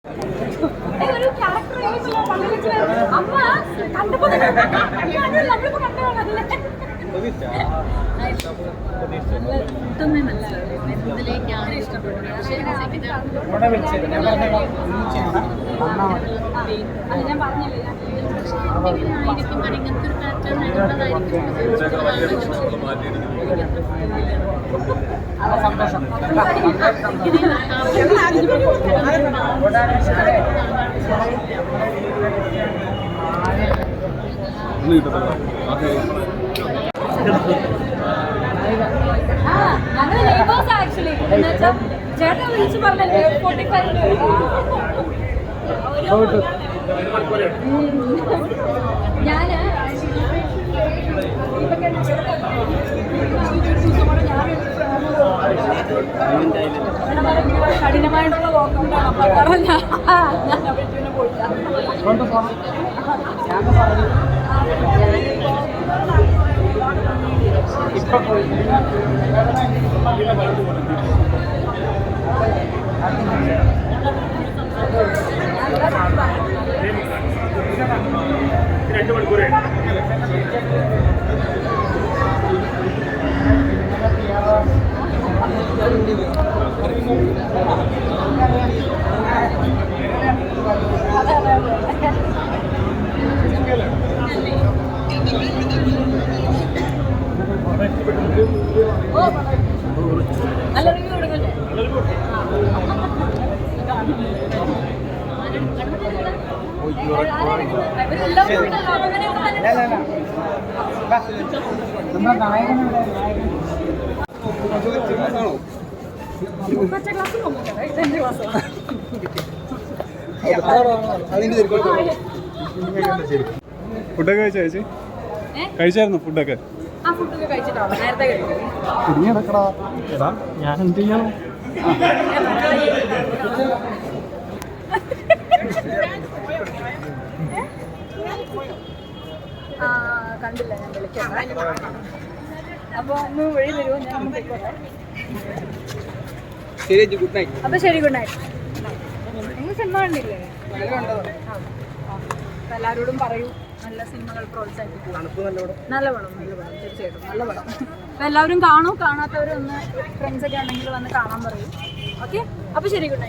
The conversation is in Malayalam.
ഒരു ക്യാരക്ടർ അമ്മ കണ്ടപ്പോ നമ്മളിപ്പോ കണ്ടതാണല്ലേ. ഇതിലേക്കാണ് ഇഷ്ടപ്പെടുന്നത്. അത് ഞാൻ പറഞ്ഞില്ലേ, ആയിരിക്കും ഇങ്ങനത്തെ ഒരു പാറ്റേൺ എടുക്കുന്നതായിരിക്കും. ഞങ്ങൾ ലേബേഴ്സ് ആക്ച്വലി. എന്നുവെച്ചാൽ ചേട്ടൻ വിളിച്ച് പറഞ്ഞല്ലേ 45 ഞാന് കഠിനമായിട്ടുള്ള വർക്കൗട്ടാണ്. അപ്പൊ കാരണം ഞാൻ പിന്നെ പോയില്ല. നല്ല റിവ്യൂ കൊടുക്കല്ലേ? ഫുഡൊക്കെ കഴിച്ചോ ചേച്ചി? കഴിച്ചായിരുന്നു ഫുഡൊക്കെ? ആ ഫുഡൊക്കെ കഴിച്ചിട്ടാണ് നേരത്തെ കഴിക്കും. ഞാൻ എന്ത് ചെയ്യണം? കണ്ടില്ല, ഞാൻ വിളിക്കാം. അപ്പൊ ഒന്ന് വഴി വരുമോ? ഞാൻ പോയിക്കോട്ടെ. അപ്പൊ ശരി, ഗുഡ് നൈറ്റ്. നിങ്ങൾ സിനിമ കണ്ടില്ലേ? എല്ലാവരോടും പറയൂ, നല്ല സിനിമകൾ പ്രോത്സാഹിപ്പിക്കും. നല്ല പടം തീർച്ചയായിട്ടും നല്ല പടം. അപ്പൊ എല്ലാവരും കാണൂ. കാണാത്തവരൊന്ന് ഫ്രണ്ട്സൊക്കെ ഉണ്ടെങ്കിൽ വന്ന് കാണാൻ പറയൂ. ഓക്കെ, അപ്പൊ ശരി, ഗുഡ് നൈറ്റ്.